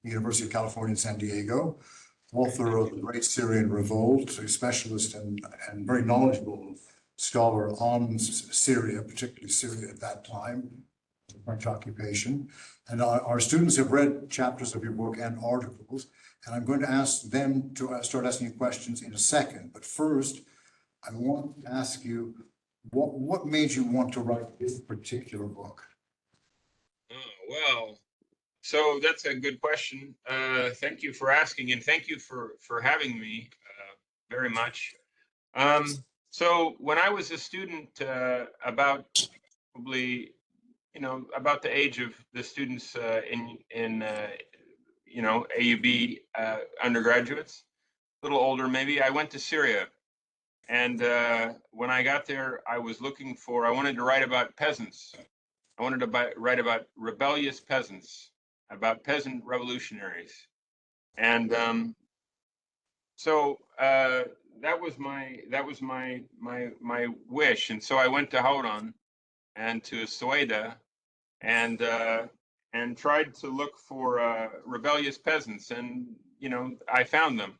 the University of California in San Diego, author of The Great Syrian Revolt, a specialist and very knowledgeable scholar on Syria, particularly Syria at that time, the French occupation. And our students have read chapters of your book and articles, and I'm going to ask them to start asking you questions in a second. But first, I want to ask you, what made you want to write this particular book? Well, so that's a good question. Thank you for asking, and thank you for having me very much. So when I was a student, about probably, about the age of the students in AUB undergraduates, a little older maybe, I went to Syria. And when I got there, I wanted to write about peasants. I wanted to write about rebellious peasants, about peasant revolutionaries. And so that was my wish. And so I went to Hauran and to Sueda and tried to look for rebellious peasants, and I found them.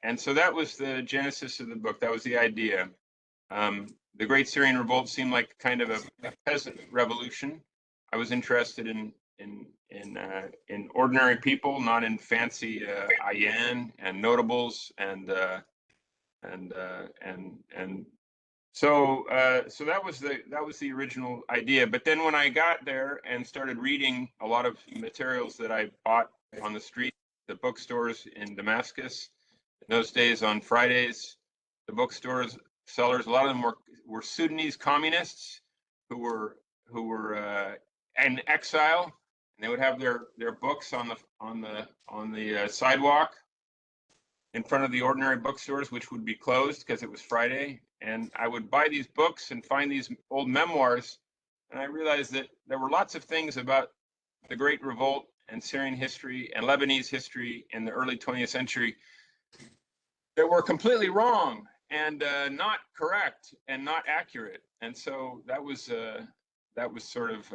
And so that was the genesis of the book. That was the idea. The Great Syrian Revolt seemed like kind of a peasant revolution. I was interested in ordinary people, not in fancy ayan and notables, and so that was the original idea. But then when I got there and started reading a lot of materials that I bought on the street, the bookstores in Damascus, in those days on Fridays, the bookstores sellers, a lot of them were Sudanese communists who were in exile, and they would have their books on the sidewalk in front of the ordinary bookstores, which would be closed because it was Friday. And I would buy these books and find these old memoirs, and I realized that there were lots of things about the Great Revolt and Syrian history and Lebanese history in the early 20th century that were completely wrong and not correct and not accurate. And so that was sort of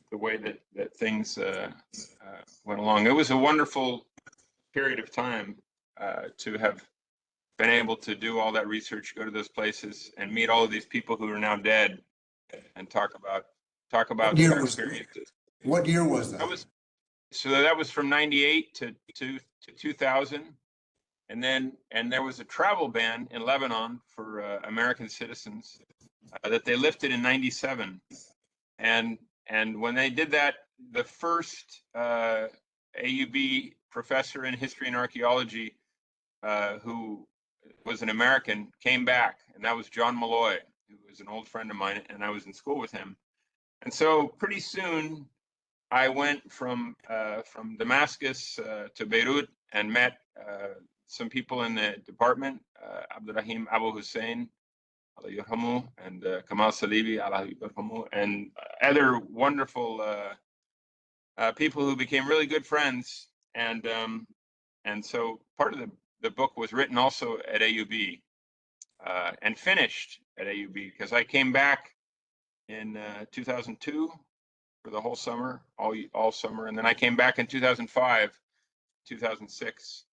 the way that things went along. It was a wonderful period of time to have been able to do all that research, go to those places, and meet all of these people who are now dead, and talk about their experiences. What year was that? That was from '98 to 2000. And there was a travel ban in Lebanon for American citizens that they lifted in '97. And when they did that, the first AUB professor in history and archaeology who was an American came back, and that was John Malloy, who was an old friend of mine, and I was in school with him. And so pretty soon I went from Damascus to Beirut and met some people in the department, Abdurrahim Abu Hussein, and Kamal Salibi, and other wonderful people who became really good friends. And so part of the book was written also at AUB and finished at AUB, because I came back in 2002 for the whole summer, all summer, and then I came back in 2005, 2006,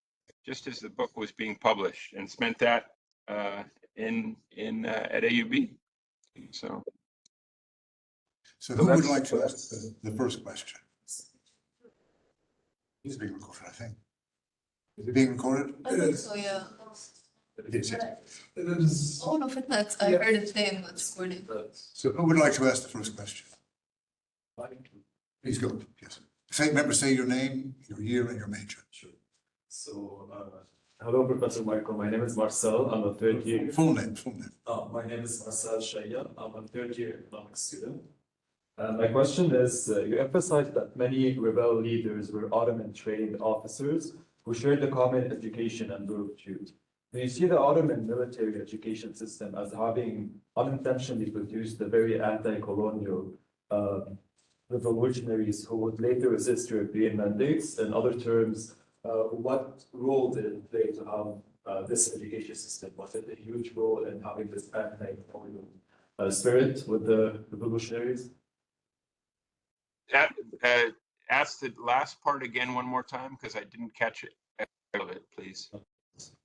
just as the book was being published, and spent that at AUB. So who would like to ask the first question? He's being recorded, I think. Is it being recorded? I think so, yeah. It is, yes. It is. Oh, no, Fitnet. I heard it saying it's recording. So who would like to ask the first question? Please go, yes. Remember, say your name, your year, and your major. Sure. So, hello, Professor Michael. My name is Marcel. I'm a third year. Full name. My name is Marcel Shaya. I'm a third year economics student. My question is, you emphasized that many rebel leaders were Ottoman trained officers who shared the common education and worldview. Do you see the Ottoman military education system as having unintentionally produced the very anti-colonial revolutionaries who would later resist European mandates? In other terms, what role did it play to have this education system? Was it a huge role in having this anti-colonial spirit with the revolutionaries? ask the last part again one more time because I didn't catch it. Of it, please.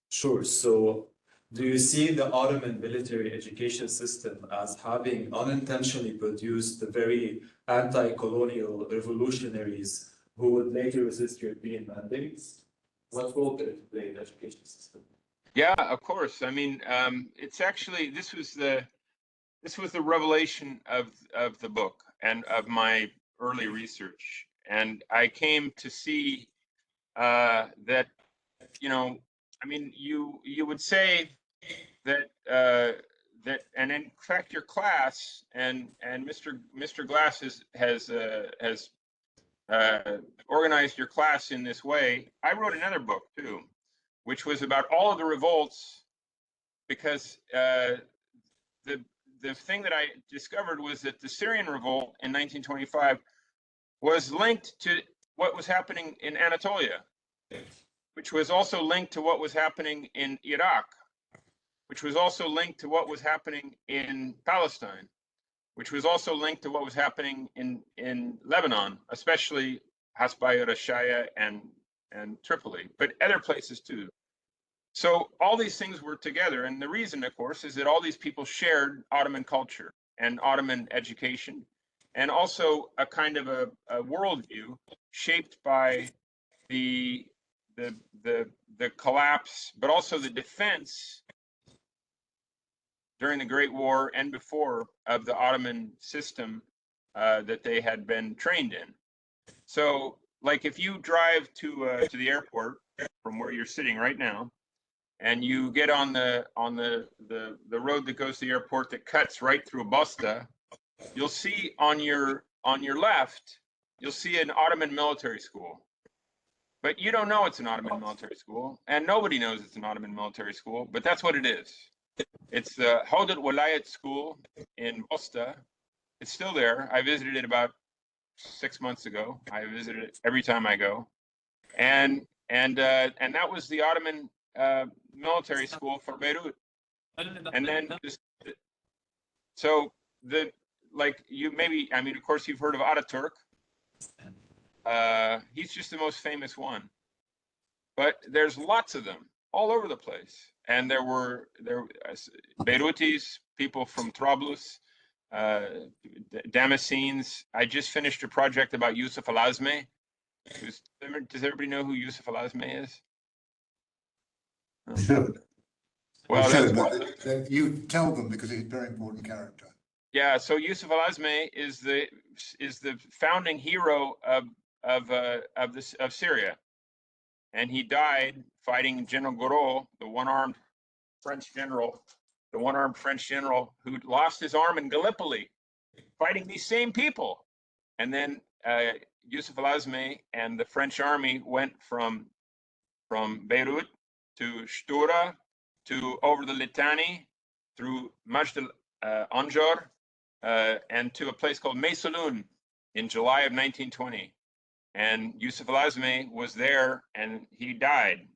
Sure. So, do you see the Ottoman military education system as having unintentionally produced the very anti-colonial revolutionaries who would later resist European mandates? What role did it play in the education system? Yeah, of course. I mean, it's actually this was the revelation of the book and of my early research, and I came to see that, you know, I mean, you would say that that, and in fact, your class and Mr. Glass has organized your class in this way. I wrote another book too, which was about all of the revolts, because the thing that I discovered was that the Syrian revolt in 1925 was linked to what was happening in Anatolia, which was also linked to what was happening in Iraq, which was also linked to what was happening in Palestine, which was also linked to what was happening in Lebanon, especially Hasbaya, Rashaya, and Tripoli, but other places too. So all these things were together, and the reason, of course, is that all these people shared Ottoman culture and Ottoman education, and also a kind of a worldview shaped by the collapse, but also the defense during the Great War and before of the Ottoman system that they had been trained in. So, like, if you drive to the airport from where you're sitting right now, and you get on the road that goes to the airport that cuts right through Bosta, you'll see on your left, you'll see an Ottoman military school. But you don't know it's an Ottoman military school, and nobody knows it's an Ottoman military school, but that's what it is. It's the Houdat Walayat School in Bosta. It's still there. I visited it about 6 months ago. I visit it every time I go, and that was the Ottoman military school for Beirut. And then so you maybe, I mean, of course you've heard of Ataturk. He's just the most famous one, but there's lots of them all over the place. And there Beirutis, people from Trablus, Damascenes. I just finished a project about Yusuf Al-Azmi. Does everybody know who Yusuf Al-Azmi is? Well, that's you tell them because he's a very important character. Yeah, so Yusuf Al-Azmi is the founding hero of Syria, and he died fighting General Gouraud, the one-armed French general who lost his arm in Gallipoli, fighting these same people. And then Yusuf Al-Azmi and the French army went from Beirut to Stura to over the Litani through Majd al-Anjar and to a place called Maysalun in July of 1920. And Yusuf Al-Azmi was there and he died.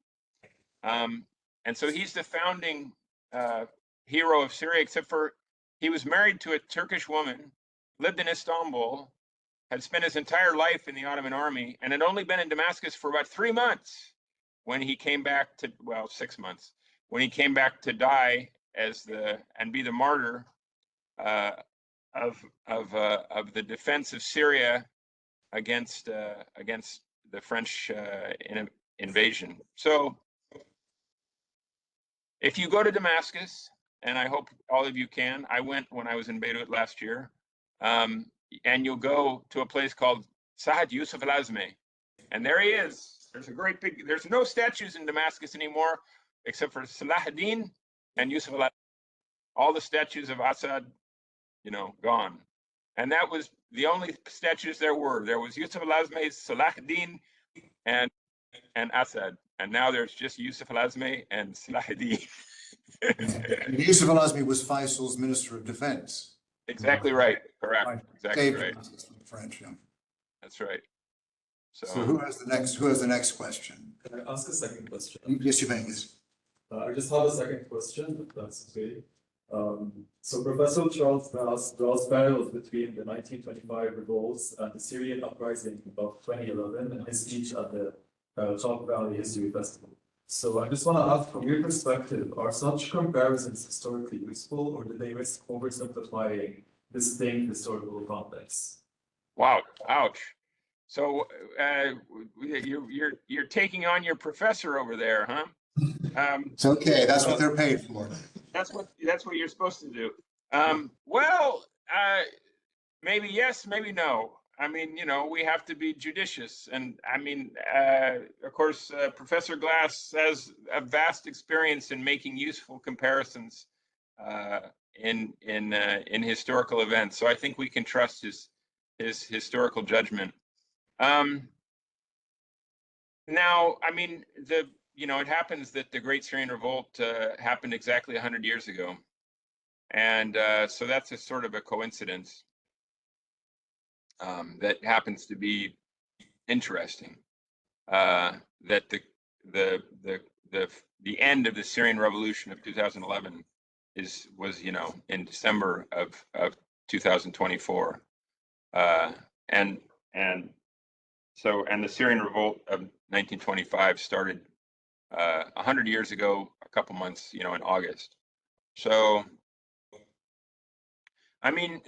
And so he's the founding hero of Syria, except for he was married to a Turkish woman, lived in Istanbul, had spent his entire life in the Ottoman army, and had only been in Damascus for about 3 months when he came back to, well, 6 months, when he came back to die and be the martyr of the defense of Syria against the French invasion. So if you go to Damascus, and I hope all of you can, I went when I was in Beirut last year, and you'll go to a place called Saad Yusuf Al-Azmi, and there he is. There's no statues in Damascus anymore, except for Salah ad-Din and Yusuf Al-Azmi. All the statues of Assad, gone. And that was the only statues there were. There was Yusuf Al-Azmi, Salah ad-Din, and Assad. And now there's just Yusuf Al-Azmi and Salah ad-Din. Yusuf Al-Azmi was Faisal's Minister of Defense. Exactly right. Correct. Right. Exactly right. French, yeah. That's right. So who has the next question? Can I ask a second question? Yes, you may. Yes. I just have a second question, if that's okay. So Professor Charles Bass draws parallels between the 1925 revolts and the Syrian uprising of 2011 in his speech at the Chalk Valley History Festival. So I just want to ask, from your perspective, are such comparisons historically useful, or do they risk oversimplifying distinct historical contexts? Wow, ouch. So you're taking on your professor over there, huh? It's okay, that's what they're paid for. That's what you're supposed to do. Maybe yes, maybe no. I mean, you know, we have to be judicious, and I mean, of course, Professor Glass has a vast experience in making useful comparisons in historical events. So I think we can trust his historical judgment. Now, I mean, it happens that the Great Syrian Revolt happened exactly 100 years ago. And so that's a sort of a coincidence that happens to be interesting. That the end of the Syrian Revolution of 2011 was in December of 2024, and the Syrian Revolt of 1925 started 100 years ago, a couple months, in August. So, I mean,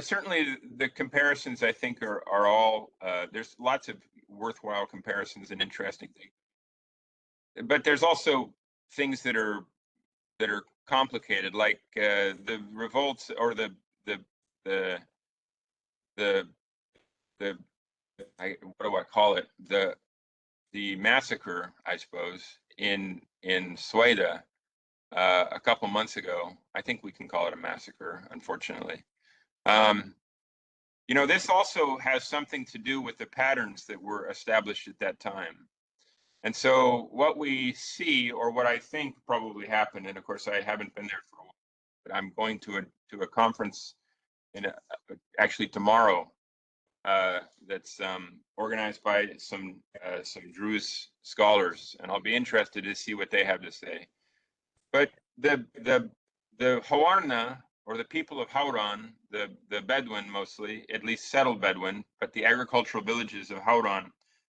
certainly the comparisons I think are all, there's lots of worthwhile comparisons and interesting things. But there's also things that are complicated, like the revolts or the what do I call it? The massacre, I suppose, in Sueda a couple months ago. I think we can call it a massacre, unfortunately. This also has something to do with the patterns that were established at that time. And so what we see, or what I think probably happened, and of course I haven't been there for a while, but I'm going to a conference actually tomorrow that's organized by some Druze scholars, and I'll be interested to see what they have to say. But the Hawarna, or the people of Hauran, the Bedouin mostly, at least settled Bedouin, but the agricultural villages of Hauran,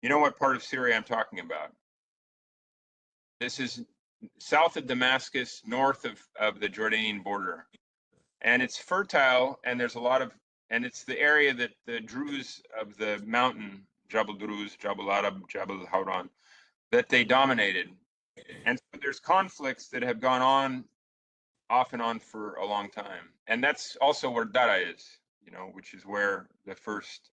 you know what part of Syria I'm talking about? This is south of Damascus, north of the Jordanian border. And it's fertile, and there's a lot of, and it's the area that the Druze of the mountain, Jabal Druze, Jabal Arab, Jabal Hauran, that they dominated. And so there's conflicts that have gone on, off and on, for a long time. And that's also where Dara is, which is where the first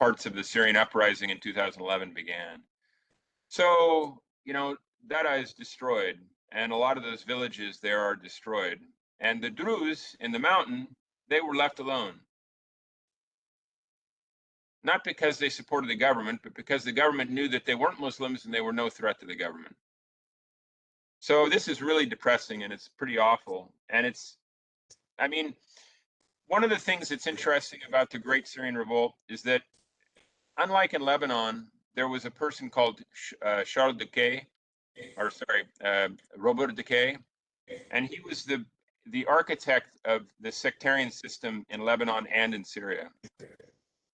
parts of the Syrian uprising in 2011 began. So, Dara is destroyed, and a lot of those villages there are destroyed. And the Druze in the mountain, they were left alone. Not because they supported the government, but because the government knew that they weren't Muslims and they were no threat to the government. So this is really depressing, and it's pretty awful. And one of the things that's interesting about the Great Syrian Revolt is that, unlike in Lebanon, there was a person called Charles Decay, Robert Decay, and he was the architect of the sectarian system in Lebanon and in Syria.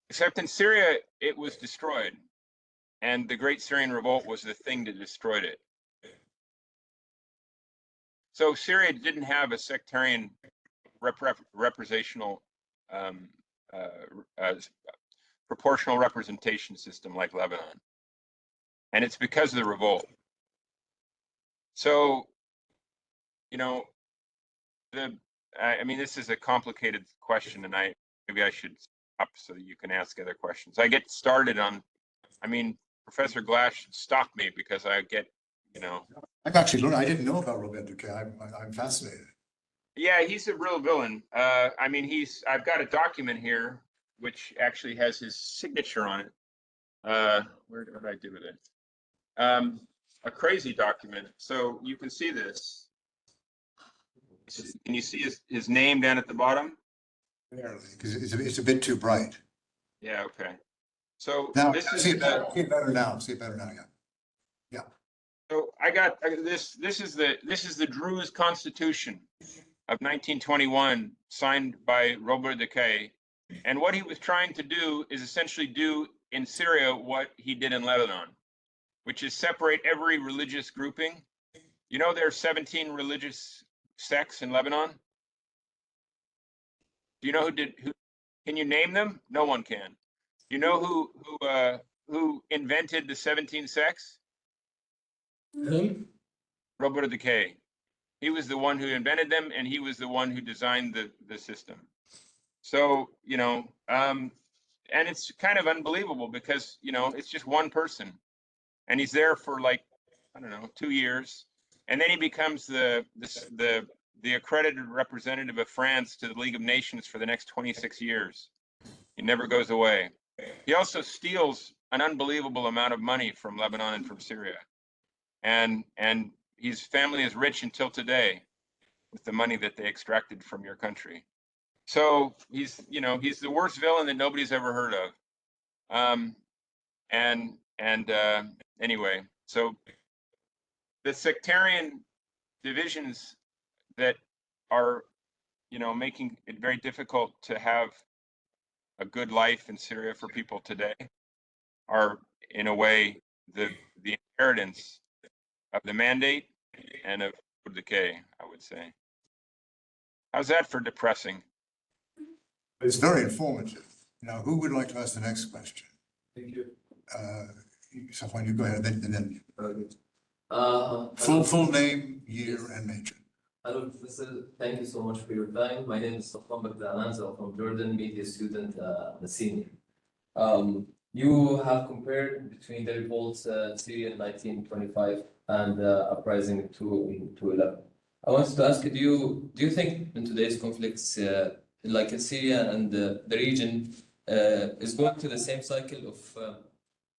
Except in Syria, it was destroyed, and the Great Syrian Revolt was the thing that destroyed it. So Syria didn't have a sectarian representational proportional representation system like Lebanon, and it's because of the revolt. So, this is a complicated question, and maybe I should stop so that you can ask other questions. I get started on, Professor Glass should stop me because I get, I've actually learned, I didn't know about Robert Duque. I'm fascinated. Yeah, he's a real villain. I've got a document here which actually has his signature on it. Where did I do with it? A crazy document. So you can see this. Can you see his name down at the bottom? Barely, because it's a bit too bright. Yeah. Okay. So Now, this is see it better now. See it better now. Yeah. Yeah. So this is the Druze Constitution of 1921, signed by Robert Decae. And what he was trying to do is essentially do in Syria what he did in Lebanon, which is separate every religious grouping. You know, there are 17 religious sects in Lebanon. Do you know who? Can you name them? No one can. You know who invented the 17 sects? Him? Robert Decae. He was the one who invented them, and he was the one who designed the system. So, you know, and it's kind of unbelievable because, you know, it's just one person, and he's there for like, I don't know, 2 years, and then he becomes the accredited representative of France to the League of Nations for the next 26 years. He never goes away. He also steals an unbelievable amount of money from Lebanon and from Syria, and his family is rich until today with the money that they extracted from your country. So he's, you know, he's the worst villain that nobody's ever heard of. Anyway, so the sectarian divisions that are, you know, making it very difficult to have a good life in Syria for people today are, in a way, the inheritance of the mandate and of decay, I would say. How's that for depressing? It's very informative. Now, who would like to ask the next question? Thank you. Safwan, you go ahead, and then Hello. full name, year, and major. Hello, Professor. Thank you so much for your time. My name is Safwan Bagdalanza from Jordan, media student, the senior. You have compared between the revolts in Syria in 1925 and uprising in 2011. I wanted to ask you, do you think in today's conflicts, like in Syria and the region, is going to the same cycle of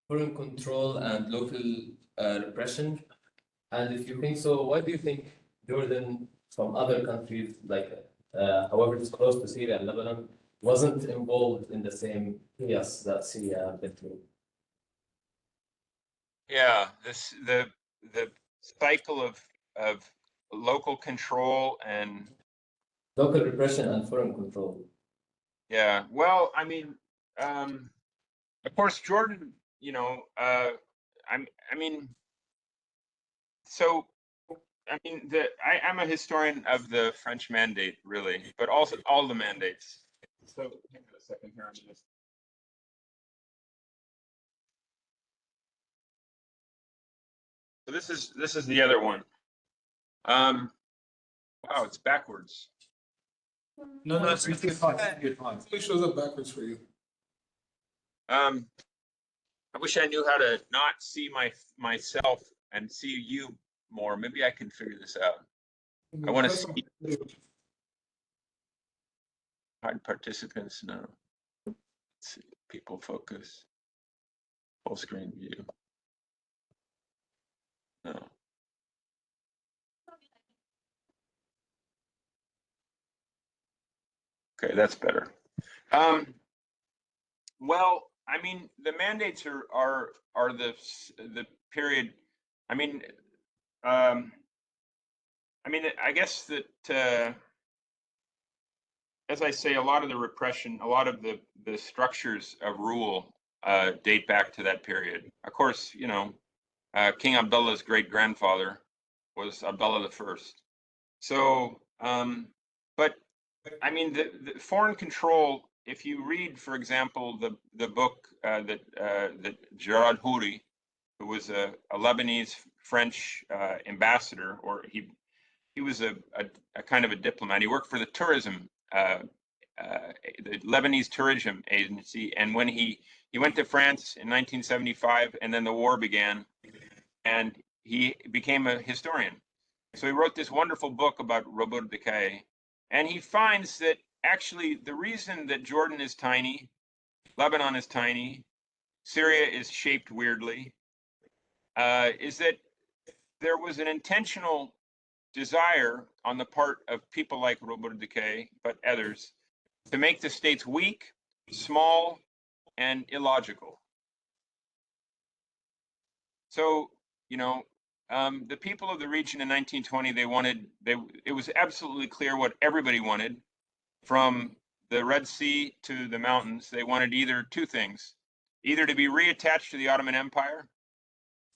foreign control and local repression? And if you think so, why do you think Jordan, from other countries, like however it's close to Syria and Lebanon, wasn't involved in the same chaos that Syria have been through? Yeah, the cycle of local control and Local repression and foreign control. yeah, well, I mean, of course, Jordan, you know, I mean, so I mean, I'm a historian of the French Mandate, really, but also all the mandates. So hang on a second here. I'm just. So this is the other one. Wow, it's backwards. No, it's fine. It shows up backwards for you. I wish I knew how to not see myself and see you more. Maybe I can figure this out. I want to see hide participants. No. Let's see. People focus. Full screen view. No. Okay, that's better. Well, I mean, the mandates are the period. I mean, I guess that as I say, a lot of the repression, a lot of the structures of rule date back to that period. Of course, you know, King Abdullah's great grandfather was Abdullah the First. So, but I mean, the foreign control. If you read, for example, the book that Gerard Houry, who was a Lebanese French ambassador, or he was a kind of a diplomat. He worked for the tourism, the Lebanese tourism agency, and when he went to France in 1975, and then the war began, and he became a historian. So he wrote this wonderful book about Robert Decae, and he finds that actually the reason that Jordan is tiny, Lebanon is tiny, Syria is shaped weirdly, is that there was an intentional desire on the part of people like Robert Decae, but others, to make the states weak, small, and illogical. So, you know, the people of the region in 1920, it was absolutely clear what everybody wanted. From the Red Sea to the mountains, they wanted either two things, either to be reattached to the Ottoman Empire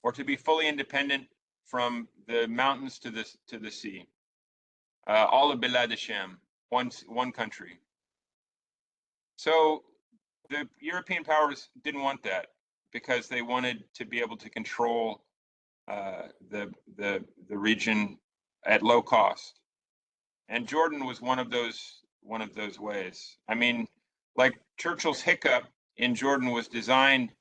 or to be fully independent from the mountains to the sea. All of Bilad Hashem, one country. So the European powers didn't want that because they wanted to be able to control the region at low cost, and Jordan was one of those ways. I mean, like Churchill's hiccup in Jordan was designed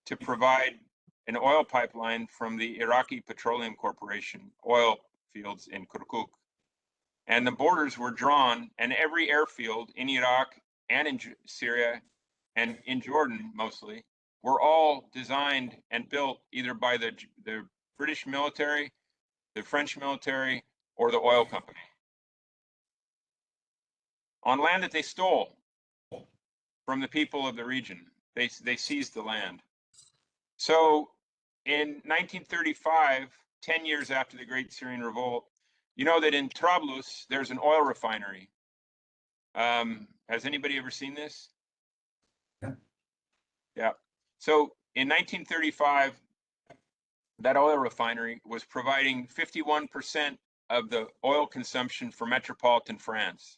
to provide an oil pipeline from the Iraqi Petroleum Corporation oil fields in Kirkuk, and the borders were drawn, and every airfield in Iraq and in Syria and in Jordan mostly were all designed and built either by the British military, the French military, or the oil company on land that they stole from the people of the region. They seized the land. So in 1935, 10 years after the Great Syrian Revolt, you know that in Trablus, there's an oil refinery. Has anybody ever seen this? Yeah. Yeah. So in 1935, that oil refinery was providing 51% of the oil consumption for metropolitan France.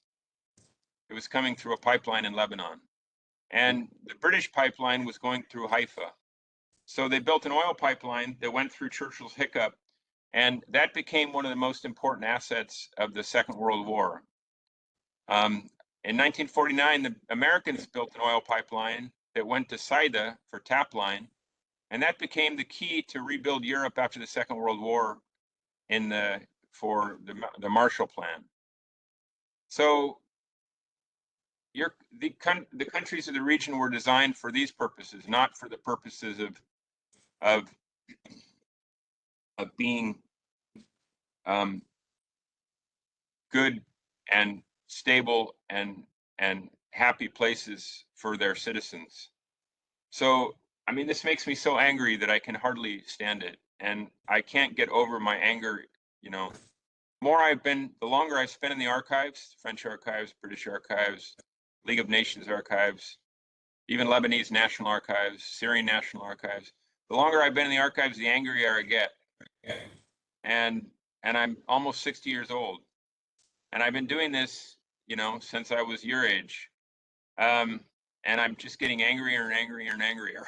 It was coming through a pipeline in Lebanon. And the British pipeline was going through Haifa. So they built an oil pipeline that went through Churchill's hiccup, and that became one of the most important assets of the Second World War. In 1949, the Americans built an oil pipeline that went to Saida for tap line, and that became the key to rebuild Europe after the Second World War for the Marshall Plan. So the countries of the region were designed for these purposes, not for the purposes of being good and stable and happy places for their citizens. So, I mean, this makes me so angry that I can hardly stand it, and I can't get over my anger. You know, the longer I've spent in the archives, French archives, British archives, League of Nations archives, even Lebanese National Archives, Syrian National Archives, the longer I've been in the archives, the angrier I get. And I'm almost 60 years old, and I've been doing this, you know, since I was your age. And I'm just getting angrier and angrier and angrier.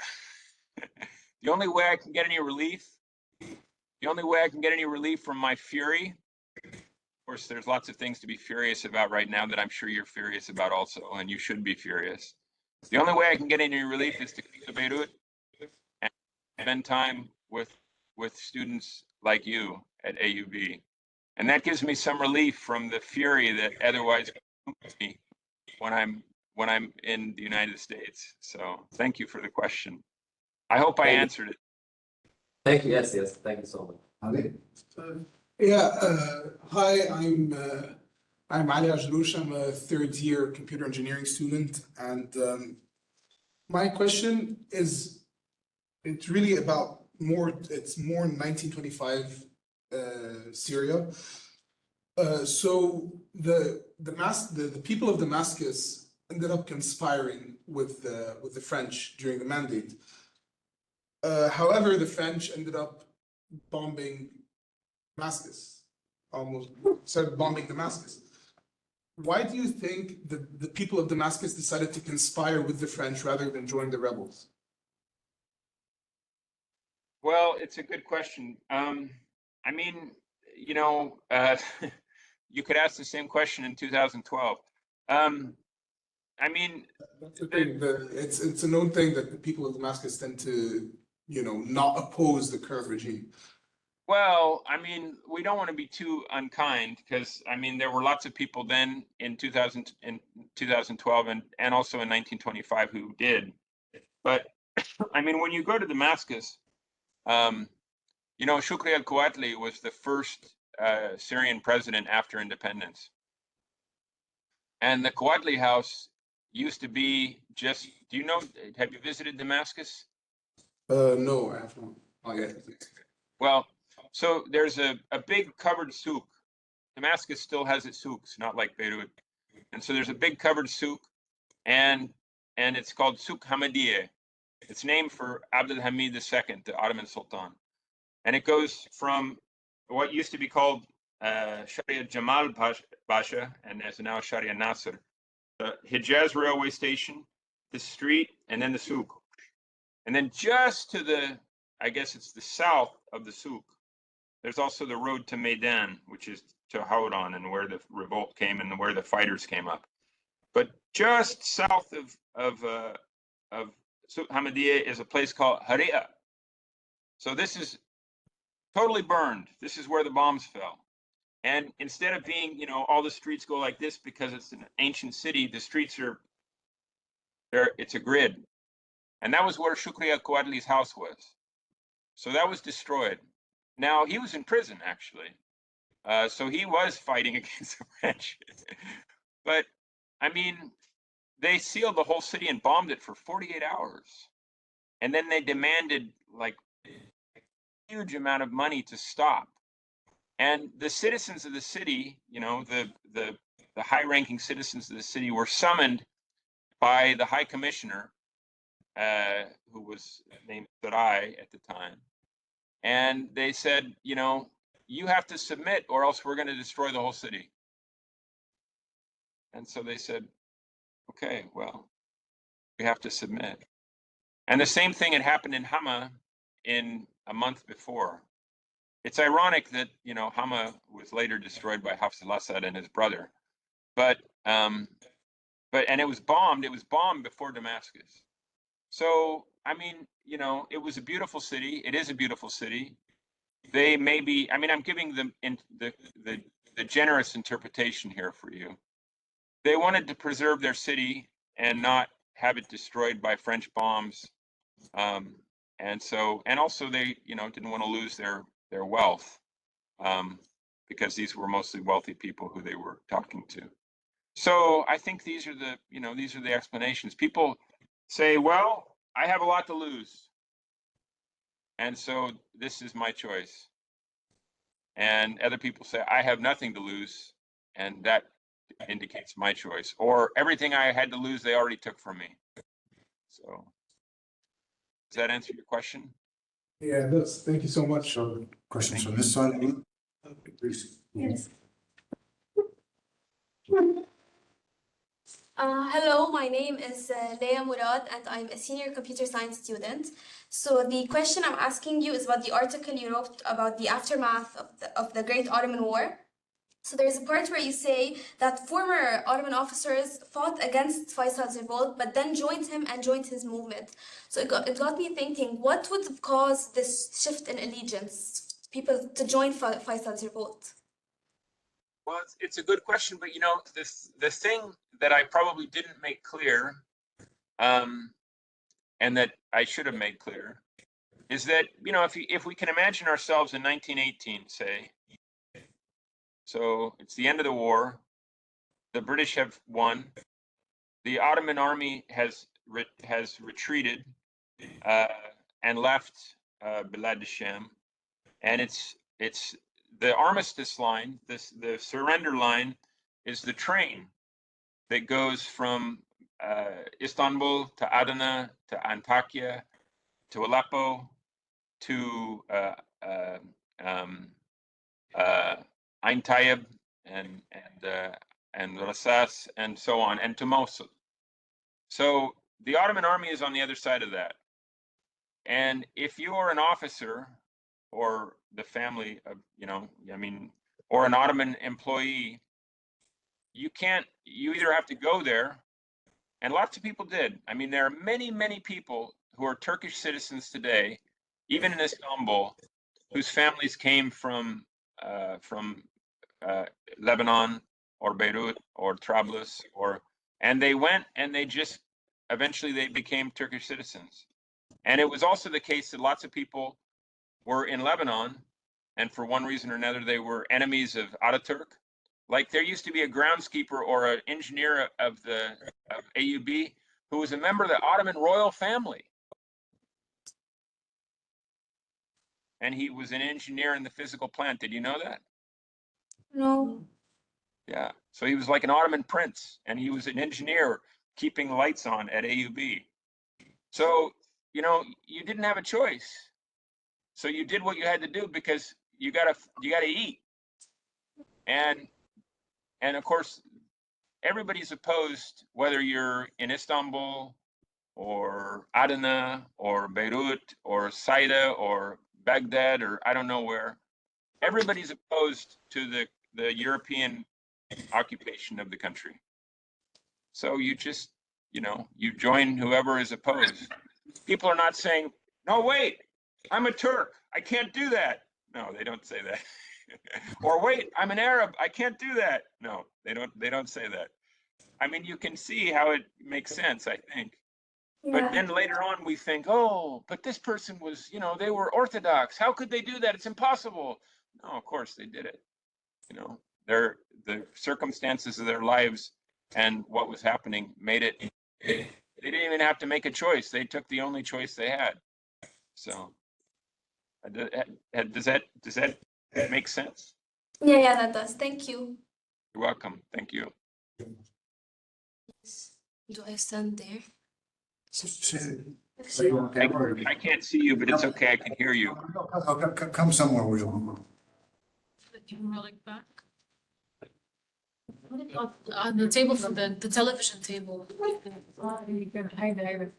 The only way I can get any relief from my fury, of course, there's lots of things to be furious about right now that I'm sure you're furious about also, and you should be furious. The only way I can get any relief is to come to Beirut and spend time with students like you at AUB. And that gives me some relief from the fury that otherwise comes me when I'm in the United States. So thank you for the question. I hope I answered it. Thank you. Yes, thank you so much. Ali? Hi, I'm Ali Ajloush. I'm a third year computer engineering student, and my question is, it's really about it's more 1925 Syria. So the people of Damascus ended up conspiring with the French during the Mandate. However, the French ended up bombing Damascus, almost started bombing Damascus. Why do you think the people of Damascus decided to conspire with the French rather than join the rebels? Well, it's a good question. I mean, you know, you could ask the same question in 2012. I mean, that's the thing. It's a known thing that the people of Damascus tend to, you know, not oppose the current regime. well, I mean, we don't want to be too unkind because I mean, there were lots of people then in 2012 and also in 1925 who did. But I mean, when you go to Damascus, you know, Shukri al-Kuwatli was the first Syrian president after independence. And the Kuwatli house used to be just, do you know, have you visited Damascus? No, I have not. Not yet. Well, So there's a big covered souk. Damascus still has its souks, not like Beirut. And so there's a big covered souk, and it's called Souk Hamadieh. It's named for Abdul Hamid II, the Ottoman Sultan. And it goes from what used to be called Sharia Jamal Pasha, and is now Sharia Nasser, the Hijaz railway station, the street, and then the souk. And then just to the, I guess it's the south of the souk, there's also the road to Maidan, which is to Howdan, and where the revolt came and where the fighters came up. But just south of Souk Hamadieh is a place called Haria. So this is totally burned. This is where the bombs fell. And instead of being, you know, all the streets go like this because it's an ancient city, the streets are there. It's a grid. And that was where Shukriya Kouadli's house was. So that was destroyed. Now, he was in prison, actually. So he was fighting against the French. But, I mean, they sealed the whole city and bombed it for 48 hours. And then they demanded, like, a huge amount of money to stop. And the citizens of the city, you know, the high-ranking citizens of the city were summoned by the High Commissioner, who was named Sarai at the time. And they said, you know, you have to submit or else we're going to destroy the whole city. And so they said, okay, well, we have to submit. And the same thing had happened in Hama in a month before. It's ironic that, you know, Hama was later destroyed by Hafez al-Assad and his brother. But and it was bombed before Damascus. So, I mean, you know, it was a beautiful city. It is a beautiful city. They may be, I mean, I'm giving them the generous interpretation here for you. They wanted to preserve their city and not have it destroyed by French bombs. And so, and also they, you know, didn't want to lose their wealth, because these were mostly wealthy people who they were talking to. So I think these are the, you know, these are the explanations. People say, well, I have a lot to lose. And so this is my choice. And other people say, I have nothing to lose. And that indicates my choice. Or everything I had to lose, they already took from me. So does that answer your question? Yeah, that's, thank you so much. So questions from this side of the room? Please. Yes. Hello, my name is Leah Murad, and I'm a senior computer science student. So the question I'm asking you is about the article you wrote about the aftermath of the Great Ottoman War. So there's a part where you say that former Ottoman officers fought against Faisal's revolt, but then joined him and joined his movement. So it got me thinking, what would have caused this shift in allegiance, people to join Faisal's revolt? Well, it's a good question, but you know, the thing that I probably didn't make clear, and that I should have made clear, is that, you know, if we can imagine ourselves in 1918, say, so it's the end of the war, the British have won, the Ottoman army has retreated and left Bilad al-Sham, and it's the armistice line, the surrender line, is the train that goes from Istanbul to Adana to Antakya to Aleppo to Ain Tayyib and Rasas and so on, and to Mosul. So the Ottoman army is on the other side of that. And if you're an officer or the family of, you know, I mean, or an Ottoman employee, you either have to go there, and lots of people did. I mean, there are many, many people who are Turkish citizens today, even in Istanbul, whose families came from Lebanon or Beirut or Trablus, and they went and they just eventually they became Turkish citizens. And it was also the case that lots of people were in Lebanon, and for one reason or another, they were enemies of Ataturk. Like there used to be a groundskeeper or an engineer of AUB who was a member of the Ottoman royal family. and he was an engineer in the physical plant. Did you know that? No. Yeah. So he was like an Ottoman prince, and he was an engineer keeping lights on at AUB. So, you know, you didn't have a choice. So you did what you had to do because you gotta eat. And of course, everybody's opposed, whether you're in Istanbul or Adana or Beirut or Saida or Baghdad or I don't know where. Everybody's opposed to the European occupation of the country. So you just, you know, you join whoever is opposed. People are not saying, no, wait, I'm a Turk. I can't do that. No, they don't say that. Or wait, I'm an Arab. I can't do that. No, they don't say that. I mean, you can see how it makes sense, I think. But then later on we think, oh, but this person was, you know, they were Orthodox. How could they do that? It's impossible. No, of course they did it. You know, the circumstances of their lives and what was happening made it, they didn't even have to make a choice. They took the only choice they had. So does that make sense? Yeah, that does. Thank you. You're welcome. Thank you. Do I stand there? I can't see you, but it's okay. I can hear you. Come somewhere where you'll. You can roll it back. On the table from the television table. You can hide it.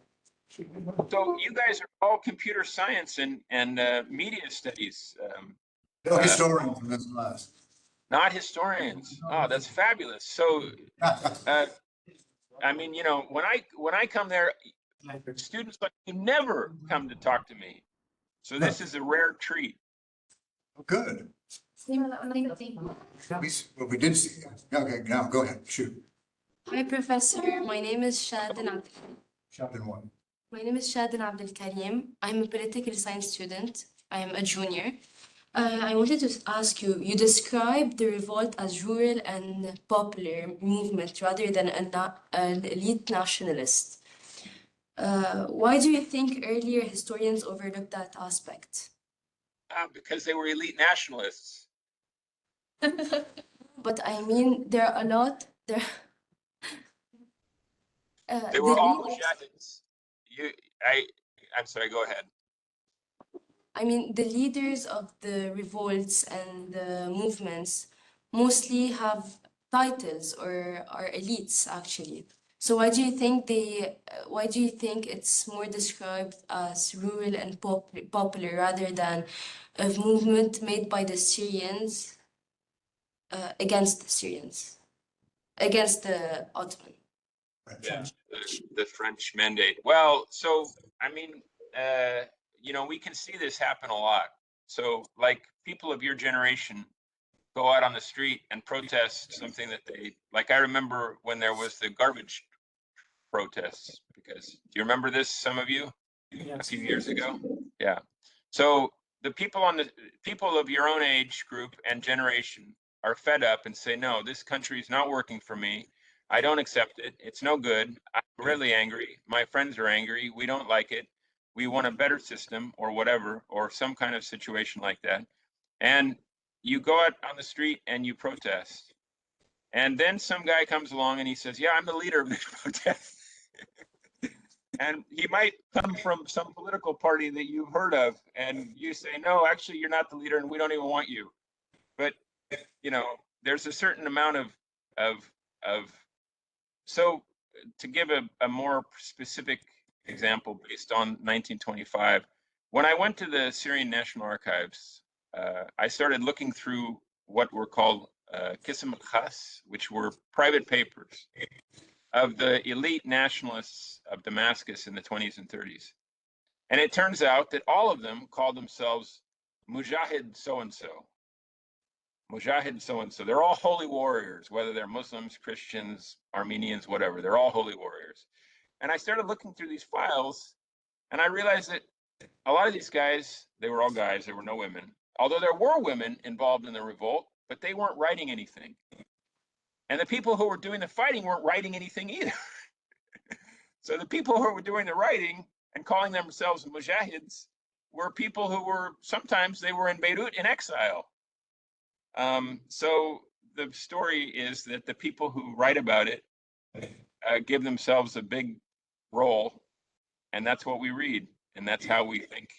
So you guys are all computer science and media studies, No historian from this class. not historians. Oh, that's fabulous. So, I mean, you know, when I come there, students like you never come to talk to me. So this is a rare treat. Good. We did see. Okay, now go ahead. Shoot. Hi, Professor. My name is Shadin. Chapter one. My name is Shadin Abdel Karim. I'm a political science student. I am a junior. I wanted to ask you, you described the revolt as rural and popular movement rather than an elite nationalist. Why do you think earlier historians overlooked that aspect? Because they were elite nationalists. But I mean, there are a lot. They were all mujahids. I'm sorry, go ahead. I mean, the leaders of the revolts and the movements mostly have titles or are elites, actually. So why do you think it's more described as rural and popular rather than a movement made by the Syrians against the Syrians, against the Ottoman? Yeah, the French mandate. Well, so I mean, you know, we can see this happen a lot. So, like, people of your generation go out on the street and protest something that they like. I remember when there was the garbage protests. Because do you remember this? Some of you, a few years ago. Yeah. So the people of your own age group and generation are fed up and say, no, this country is not working for me. I don't accept it. It's no good. I'm really angry. My friends are angry. We don't like it. We want a better system or whatever, or some kind of situation like that. And you go out on the street and you protest. And then some guy comes along and he says, yeah, I'm the leader of this protest. And he might come from some political party that you've heard of, and you say, no, actually, you're not the leader, and we don't even want you. But you know, there's a certain amount of. So, to give a more specific example based on 1925, when I went to the Syrian National Archives, I started looking through what were called Qism al-Khas, which were private papers of the elite nationalists of Damascus in the 20s and 30s. And it turns out that all of them called themselves Mujahid so-and-so. Mujahid so-and-so. They're all holy warriors, whether they're Muslims, Christians, Armenians, whatever. They're all holy warriors. And I started looking through these files, and I realized that a lot of these guys, they were all guys, there were no women. Although there were women involved in the revolt, but they weren't writing anything. And the people who were doing the fighting weren't writing anything either. So the people who were doing the writing and calling themselves mujahids were people who were, sometimes they were in Beirut in exile. So the story is that the people who write about it give themselves a big role, and that's what we read, and that's how we think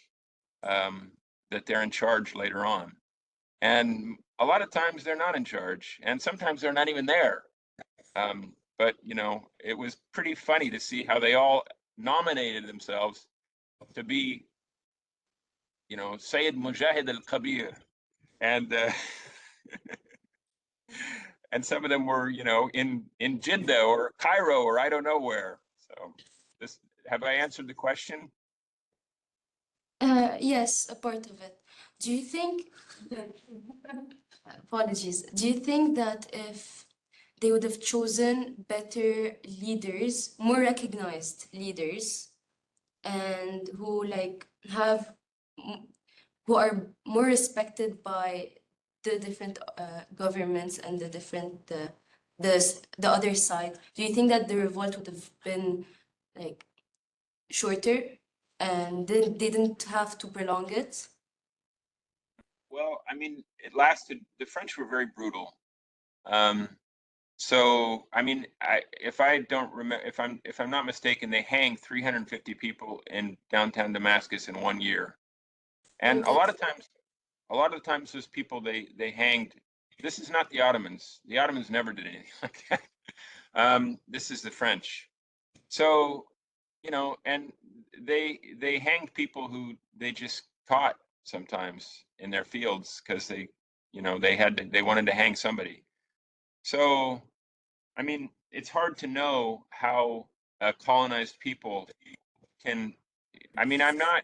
that they're in charge later on. And a lot of times they're not in charge, and sometimes they're not even there. But you know, it was pretty funny to see how they all nominated themselves to be, you know, Sayyid Mujahid al-Kabir, and and some of them were, you know, in Jeddah or Cairo or I don't know where. So, this, have I answered the question? Yes, a part of it. Do you think, apologies, do you think that if they would have chosen better leaders, more recognized leaders, and who like have, who are more respected by the different governments and the different, the other side, do you think that the revolt would have been like shorter and they didn't have to prolong it? Well, I mean, it lasted. The French were very brutal. So, I mean, if I don't remember, if I'm not mistaken, they hanged 350 people in downtown Damascus in 1 year. And a lot of times those people they hanged. This is not the Ottomans. The Ottomans never did anything like that. This is the French. So, you know, and they hanged people who they just caught sometimes in their fields because they, you know, they wanted to hang somebody. So, I mean, it's hard to know how colonized people can. I mean, I'm not.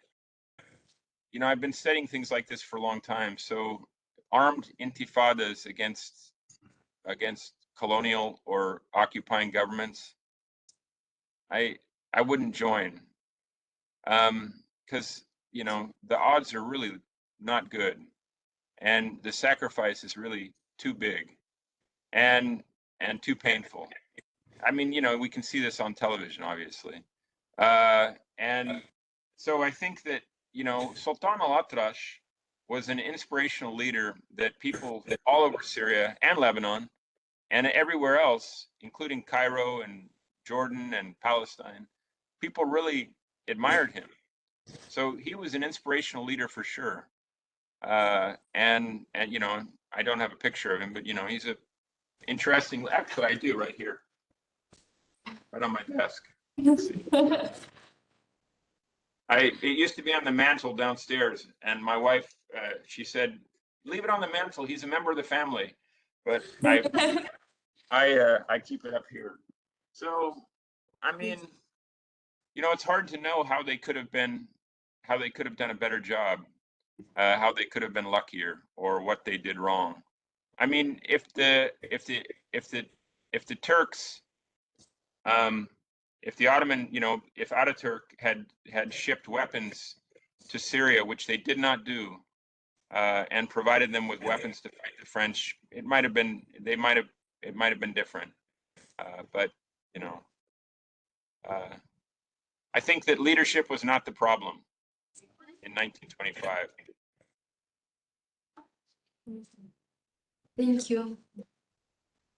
You know, I've been studying things like this for a long time. So, armed intifadas against colonial or occupying governments, I wouldn't join, because you know the odds are really not good, and the sacrifice is really too big, and too painful. I mean, you know, we can see this on television, obviously, and so I think that, you know, Sultan al-Atrash was an inspirational leader that people all over Syria and Lebanon and everywhere else, including Cairo and Jordan and Palestine, people really admired him. So he was an inspirational leader for sure. And you know, I don't have a picture of him, but you know, he's a interesting. Actually, I do right here, right on my desk. Let's see. It used to be on the mantle downstairs, and my wife, she said, "Leave it on the mantle. He's a member of the family." But I keep it up here. So, I mean, you know, it's hard to know how they could have been, how they could have done a better job, how they could have been luckier, or what they did wrong. I mean, if the Turks, if the Ottoman, you know, if Ataturk had shipped weapons to Syria, which they did not do, and provided them with weapons to fight the French, it might have been different. But you know, I think that leadership was not the problem in 1925. Thank you.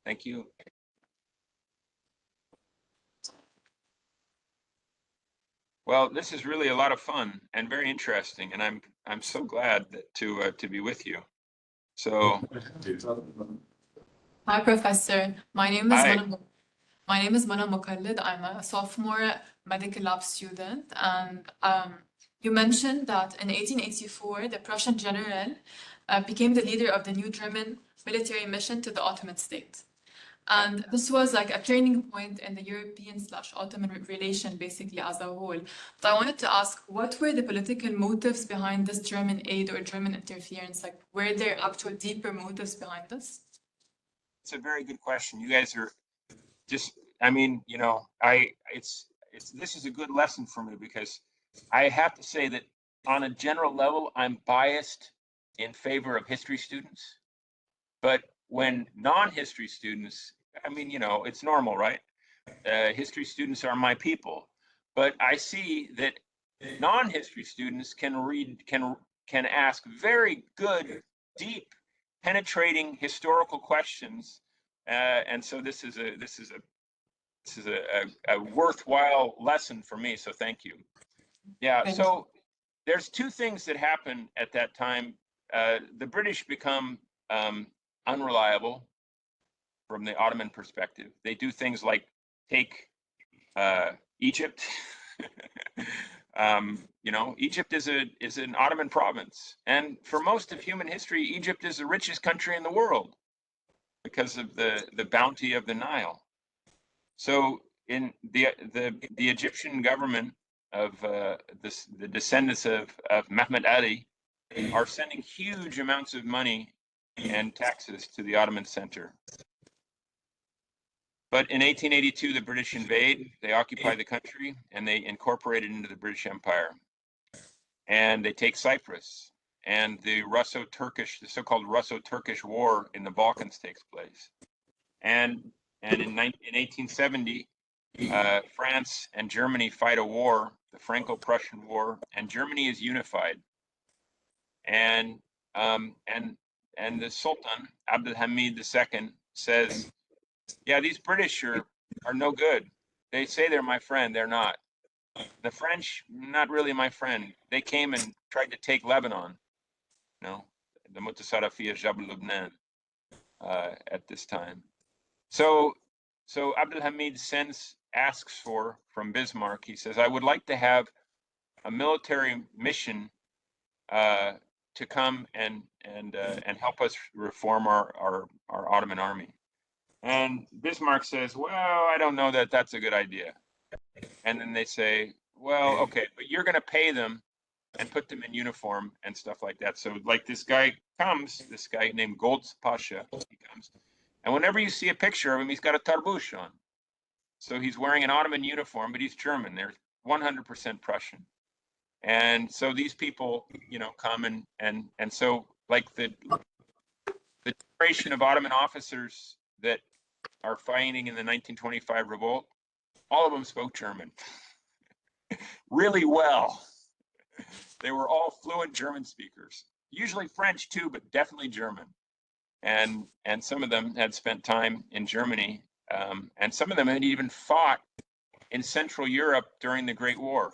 Thank you. Well, this is really a lot of fun and very interesting, and I'm so glad that to be with you. So, Hi, Professor. Hi. My name is Mana Mukallid. I'm a sophomore medical lab student, and you mentioned that in 1884, the Prussian general became the leader of the new German military mission to the Ottoman state. And this was like a turning point in the European/Ottoman relation, basically, as a whole. But I wanted to ask, what were the political motives behind this German aid or German interference? Like, were there actual deeper motives behind this? It's a very good question. You guys are just, I mean, you know, this is a good lesson for me, because I have to say that on a general level, I'm biased in favor of history students. But when non-history students, I mean, you know, it's normal, right? History students are my people. But I see that non-history students can read, can ask very good, deep, penetrating historical questions. And so this is a worthwhile lesson for me. So thank you. Yeah. So there's two things that happen at that time. The British become unreliable from the Ottoman perspective. They do things like take Egypt. You know, Egypt is an Ottoman province, and for most of human history, Egypt is the richest country in the world because of the bounty of the Nile. So in the Egyptian government of the descendants of Mehmed Ali are sending huge amounts of money and taxes to the Ottoman center. But in 1882, the British invade, they occupy the country, and they incorporate it into the British Empire. And they take Cyprus, and the so-called Russo-Turkish War in the Balkans takes place. And in 1870, France and Germany fight a war, the Franco-Prussian War, and Germany is unified. And the Sultan, Abdulhamid II, says, yeah, these British are no good. They say they're my friend, they're not. The French, not really my friend. They came and tried to take Lebanon, you know, the Mutasarrafiyya Jabal Lubnan at this time. So Abdulhamid asks from Bismarck, he says, I would like to have a military mission to come and help us reform our Ottoman army. And Bismarck says, well, I don't know that that's a good idea. And then they say, well, okay, but you're going to pay them and put them in uniform and stuff like that. So like this guy named Golds Pasha, he comes. And whenever you see a picture of him, he's got a tarbouch on. So he's wearing an Ottoman uniform, but he's German. They're 100% Prussian. And so these people, you know, come and so like the generation of Ottoman officers that are fighting in the 1925 revolt, all of them spoke German really well. They were all fluent German speakers, usually French too, but definitely German. And some of them had spent time in Germany, and some of them had even fought in Central Europe during the Great War.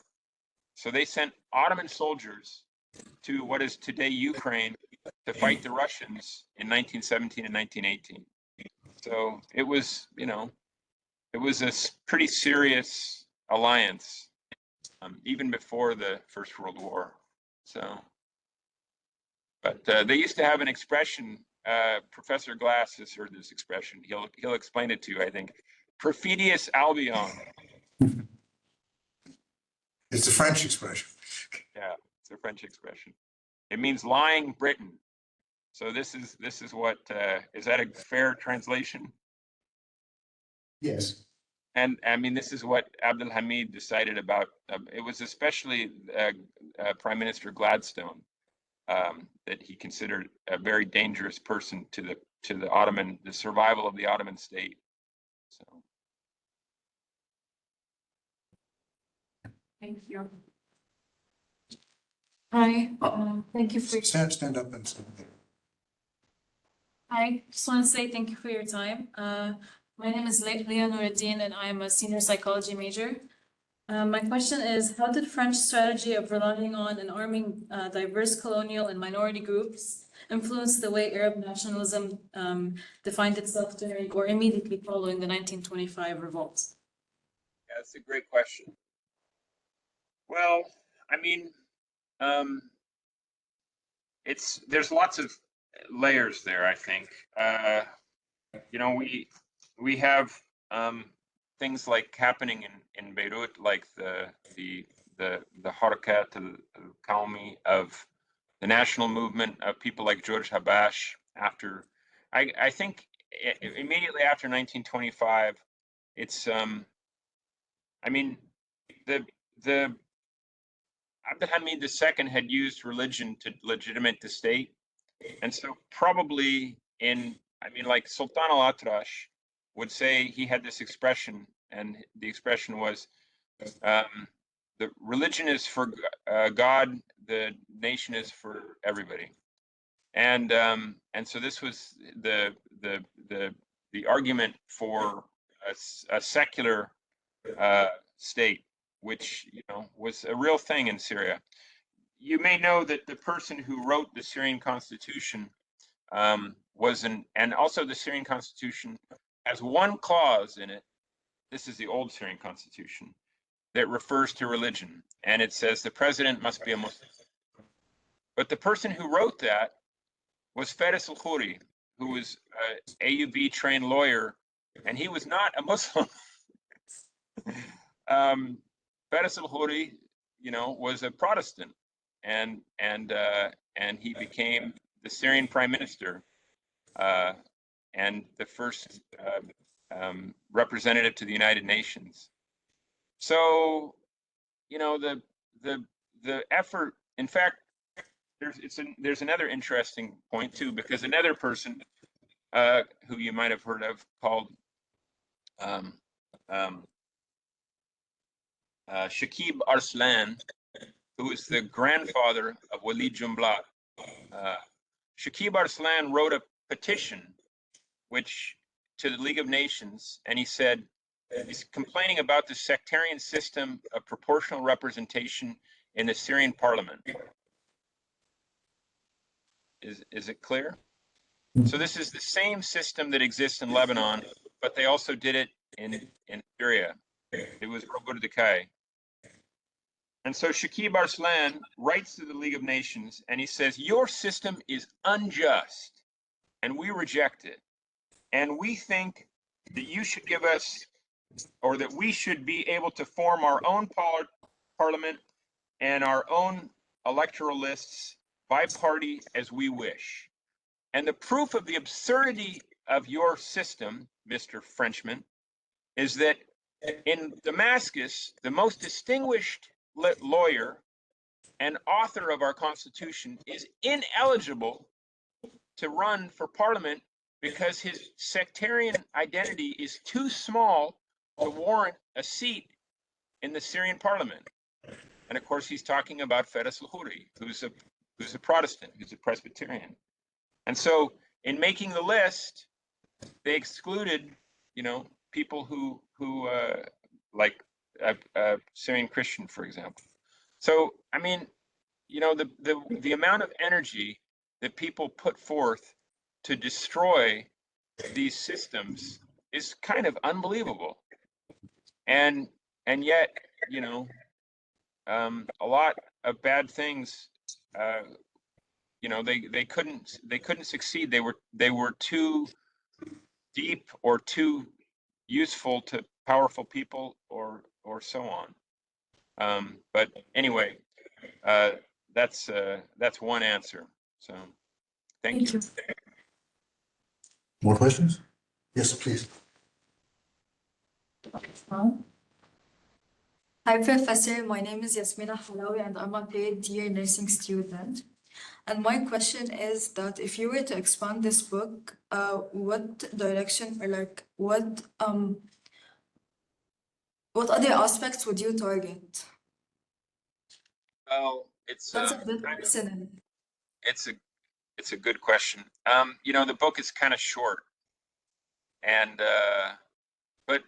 So they sent Ottoman soldiers to what is today Ukraine to fight the Russians in 1917 and 1918. So it was, you know, it was a pretty serious alliance, even before the First World War. So, but they used to have an expression. Professor Glass has heard this expression. He'll explain it to you, I think. Perfidious Albion. It's a French expression. Yeah, it's a French expression. It means lying Britain. So this is what is that a fair translation? Yes. And I mean, this is what Abdulhamid decided about. It was especially Prime Minister Gladstone that he considered a very dangerous person to the survival of the Ottoman state. So. Thank you. Hi, thank you for. Stand up and say. I just want to say thank you for your time. My name is Leah Nuruddin, and I'm a senior psychology major. My question is, how did French strategy of relying on and arming diverse colonial and minority groups influence the way Arab nationalism defined itself during or immediately following the 1925 revolt? Yeah, that's a great question. Well, I mean, there's lots of layers there, I think. You know, we have things like happening in Beirut, like the Harakat al-Qawmi of the national movement of people like George Habash after, I think immediately after 1925, it's, I mean, the Abdulhamid II had used religion to legitimate the state. And so probably I mean, like Sultan al-Atrash would say he had this expression, and the expression was, the religion is for God, the nation is for everybody. And so this was the argument for a secular state, which, you know, was a real thing in Syria. You may know that the person who wrote the Syrian constitution and also the Syrian constitution has one clause in it. This is the old Syrian constitution that refers to religion, and it says the president must be a Muslim. But the person who wrote that was Faris al-Khoury, who was a AUB trained lawyer, and he was not a Muslim. Faris al-Khoury, you know, was a Protestant, and he became the Syrian prime minister and the first representative to the United Nations. So, you know, the effort. In fact, there's another interesting point too, because another person who you might have heard of called Shakib Arslan, who is the grandfather of Walid Jumblat. Shakib Arslan wrote a petition to the League of Nations, and he said, he's complaining about the sectarian system of proportional representation in the Syrian parliament. Is it clear? So this is the same system that exists in Lebanon, but they also did it in Syria. It was Robert Decay. And so Shakib Arslan writes to the League of Nations, and he says, your system is unjust, and we reject it. And we think that you should give us, or that we should be able to form our own parliament and our own electoral lists by party as we wish. And the proof of the absurdity of your system, Mr. Frenchman, is that in Damascus, the most distinguished lawyer and author of our Constitution is ineligible to run for parliament because his sectarian identity is too small to warrant a seat in the Syrian parliament. And of course, he's talking about Faris al-Khoury, who's a Protestant, who's a Presbyterian. And so in making the list, they excluded, you know, people who like a Syrian Christian, for example. So, I mean, you know, the amount of energy that people put forth to destroy these systems is kind of unbelievable. And yet, you know, a lot of bad things, you know, they couldn't succeed. They were too deep or too useful to powerful people or so on. But anyway, that's one answer. So thank you. More questions? Yes, please. Hi, Professor. My name is Yasmina Halawi, and I'm a third year nursing student. And my question is that if you were to expand this book, what direction or like what other aspects would you target? Well, That's a bit personal. it's a good question. You know, the book is kind of short, and but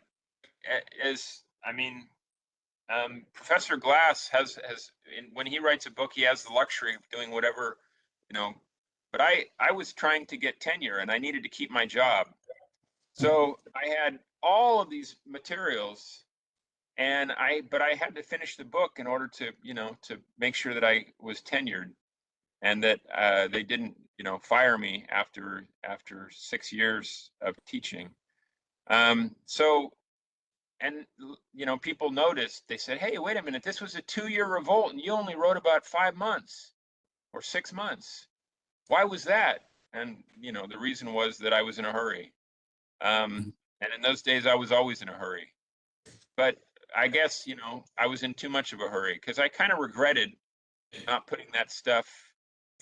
Professor Glass has when he writes a book, he has the luxury of doing whatever, you know. But I was trying to get tenure, and I needed to keep my job, so I had all of these materials, and but I had to finish the book in order to, you know, to make sure that I was tenured, and that they didn't, you know, fire me after 6 years of teaching. So, and, you know, people noticed, they said, hey, wait a minute, this was a 2-year revolt and you only wrote about 5 months or 6 months. Why was that? And, you know, the reason was that I was in a hurry. And in those days, I was always in a hurry. But I guess, you know, I was in too much of a hurry because I kind of regretted not putting that stuff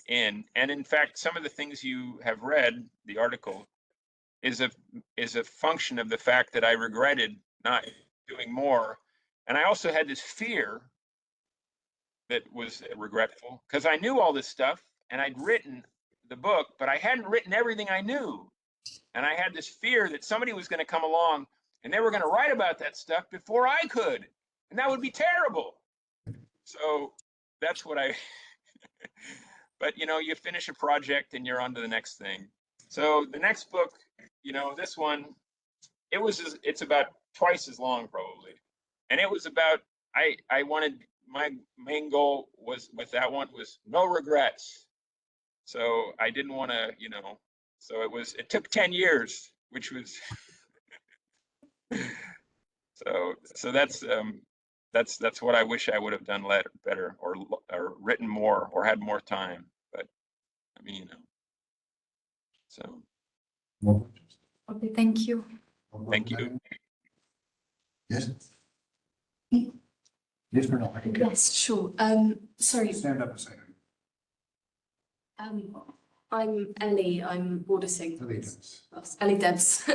in. And in fact, some of the things you have read, the article, is a function of the fact that I regretted not doing more. And I also had this fear that was regretful, because I knew all this stuff and I'd written the book, but I hadn't written everything I knew. And I had this fear that somebody was going to come along and they were going to write about that stuff before I could. And that would be terrible. So that's what I, but you know, you finish a project and you're on to the next thing. So the next book, you know, this one, it's about twice as long probably. And it was about, I wanted, my main goal was with that one was no regrets. So I didn't want to, you know, so it took 10 years, which was, so that's what I wish I would have done better or written more or had more time. But I mean, you know, so More questions? Okay, thank you. thank you. Yes? Yes or no? Yes, sure. Sorry. Stand up a second. I'm Ellie. I'm auditing. Ellie Debs.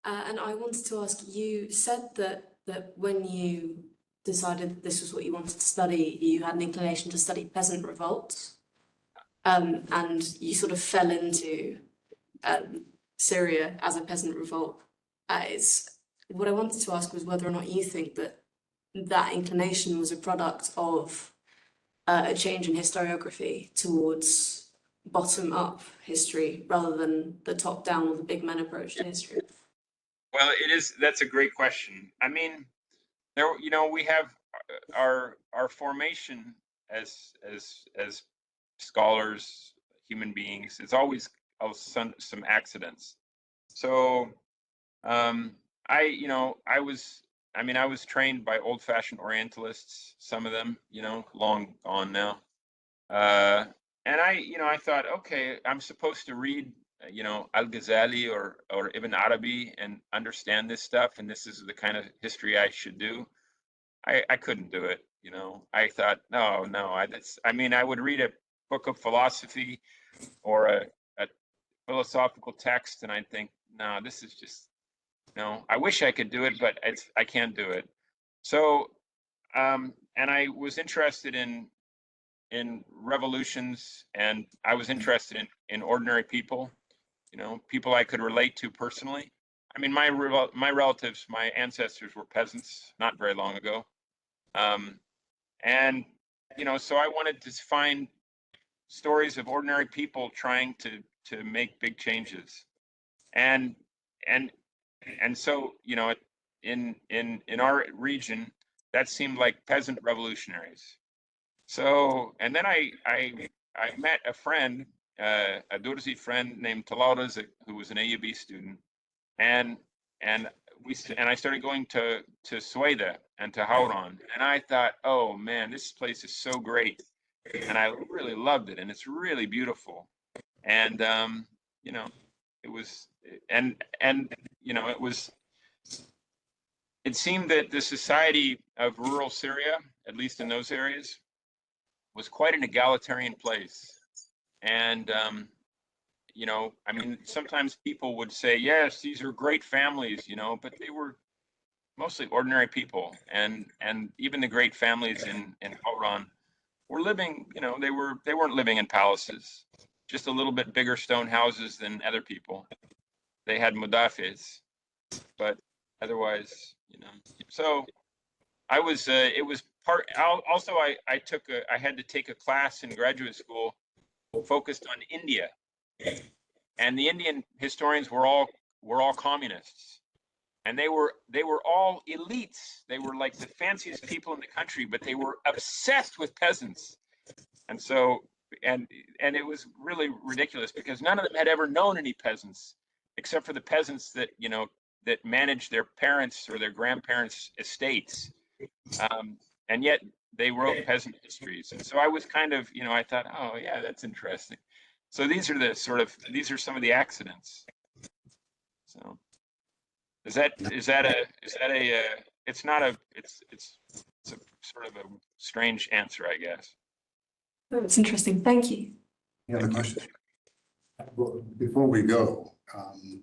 And I wanted to ask, you said that when you decided that this was what you wanted to study, you had an inclination to study peasant revolts. And you sort of fell into Syria as a peasant revolt. What I wanted to ask was whether or not you think that inclination was a product of a change in historiography towards bottom-up history rather than the top-down or the big men approach to history. Well, that's a great question. I mean, there, you know, we have our formation as scholars, human beings. It's always some accidents. So I was trained by old-fashioned Orientalists, some of them, you know, long gone now. And I thought, okay, I'm supposed to read, you know, Al-Ghazali or Ibn Arabi and understand this stuff, and this is the kind of history I should do. I couldn't do it, you know. I thought, no, I would read a book of philosophy or a philosophical text, and I'd think, no, this is just, no, I wish I could do it, but I can't do it. So, and I was interested in revolutions, and I was interested in ordinary people, you know, people I could relate to personally. I mean, my relatives, my ancestors were peasants not very long ago. And, you know, so I wanted to find stories of ordinary people trying to make big changes. And so, you know, in our region, that seemed like peasant revolutionaries. So, and then I met a friend, a Durzi friend named Talal, who was an AUB student, and I started going to Sueda and to Hauran, and I thought, oh man, this place is so great, and I really loved it, and it's really beautiful, and you know, it was, and you know, it seemed that the society of rural Syria, at least in those areas, was quite an egalitarian place. And, you know, I mean, sometimes people would say, yes, these are great families, you know, but they were mostly ordinary people. And even the great families in Hauran were living, you know, they weren't living in palaces, just a little bit bigger stone houses than other people. They had mudafis, but otherwise, you know, so I was, it was part, also I had to take a class in graduate school focused on India, and the Indian historians were all communists, and they were all elites. They were like the fanciest people in the country, but they were obsessed with peasants. And so, and it was really ridiculous because none of them had ever known any peasants, except for the peasants that, you know, that managed their parents' or their grandparents' estates. And yet they wrote peasant histories. And so I was kind of, you know, I thought, oh yeah, that's interesting. So these are some of the accidents. So it's a sort of a strange answer, I guess. Oh, it's interesting. Thank you. Any other questions? Before we go, I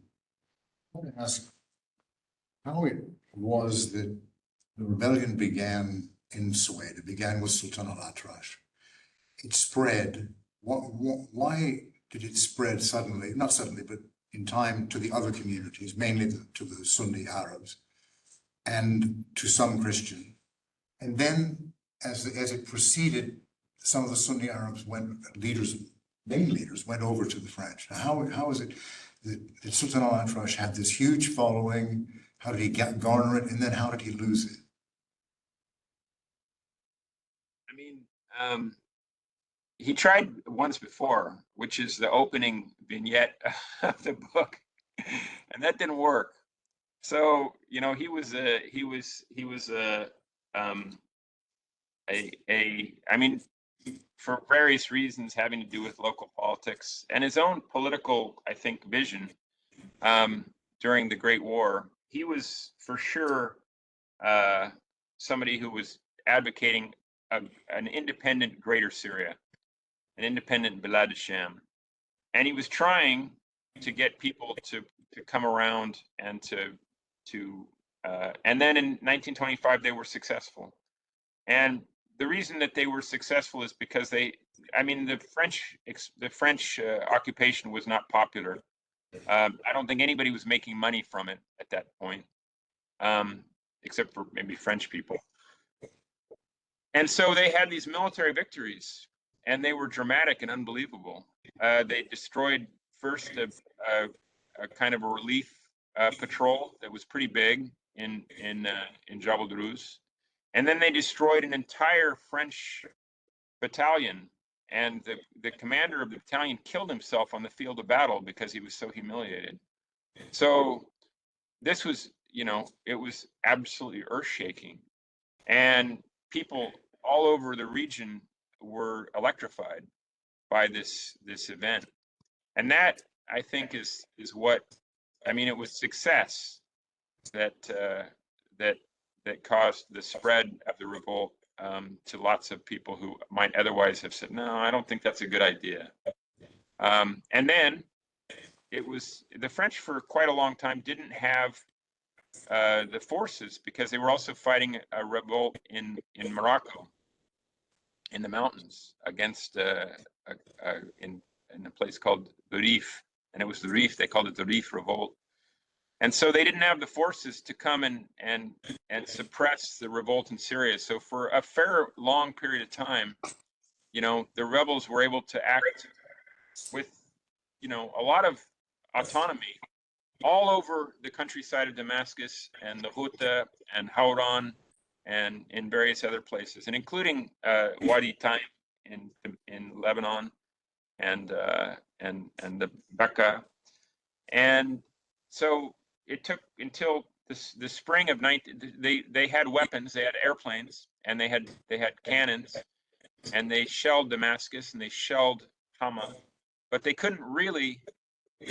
want to ask how it was that the rebellion began in Suez. It began with Sultan al-Atrash. It spread. Why did it spread suddenly? Not suddenly, but in time to the other communities, mainly to the Sunni Arabs and to some Christian. And then as it proceeded, some of the Sunni Arabs main leaders went over to the French. Now, how is it that Sultan al-Atrash had this huge following? How did he garner it? And then how did he lose it? I mean, he tried once before, which is the opening vignette of the book, and that didn't work. So, you know, he was I mean, for various reasons having to do with local politics and his own political, I think, vision during the Great War, he was for sure somebody who was advocating an independent Greater Syria, an independent Bilad al-Sham. And he was trying to get people to come around and and then in 1925 they were successful. And the reason that they were successful is because the French occupation was not popular. I don't think anybody was making money from it at that point, except for maybe French people. And so they had these military victories, and they were dramatic and unbelievable. They destroyed first a kind of a relief patrol that was pretty big in Jabal Druze, and then they destroyed an entire French battalion, and the commander of the battalion killed himself on the field of battle because he was so humiliated. So this was, you know, it was absolutely earth-shaking, and people all over the region were electrified by this event. And that, I think, is what, I mean, it was success that caused the spread of the revolt to lots of people who might otherwise have said, no, I don't think that's a good idea. And then it was the French for quite a long time didn't have the forces because they were also fighting a revolt in Morocco, in the mountains, against in a place called the Rif, and it was the Rif. They called it the Rif Revolt, and so they didn't have the forces to come and suppress the revolt in Syria. So for a fair long period of time, you know, the rebels were able to act with, you know, a lot of autonomy all over the countryside of Damascus and the Ghouta and Hauran and in various other places, and including Wadi Taim in Lebanon and the Bekaa. And so it took until the spring of they had weapons, they had airplanes, and they had cannons, and they shelled Damascus and they shelled Hama, but they couldn't really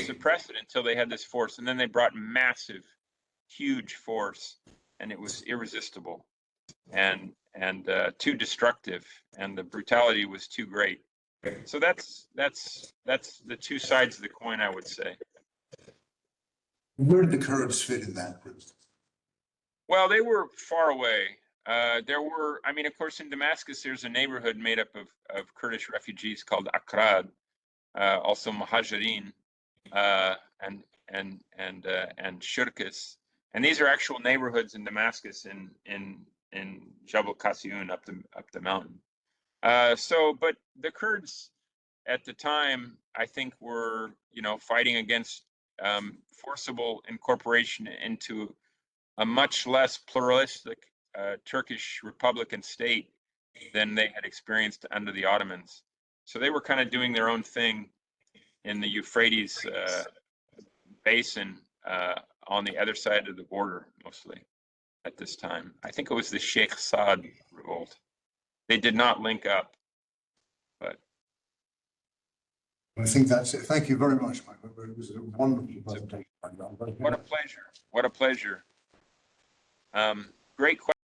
suppress it until they had this force. And then they brought massive, huge force, and it was irresistible and too destructive, and the brutality was too great. So that's the two sides of the coin, I would say. Where did the Kurds fit in that group? Well, they were far away. There were, I mean, of course, in Damascus, there's a neighborhood made up of Kurdish refugees called Akrad, also Muhajirin, and Shurkis, and these are actual neighborhoods in Damascus in Jabal Qasiyun up the mountain. But the Kurds at the time, I think, were, you know, fighting against forcible incorporation into a much less pluralistic Turkish Republican state than they had experienced under the Ottomans. So they were kind of doing their own thing in the Euphrates basin on the other side of the border, mostly at this time. I think it was the Sheikh Saad revolt. They did not link up, but I think that's it. Thank you very much, Michael. It was a wonderful presentation. what a pleasure. What a pleasure. Great question.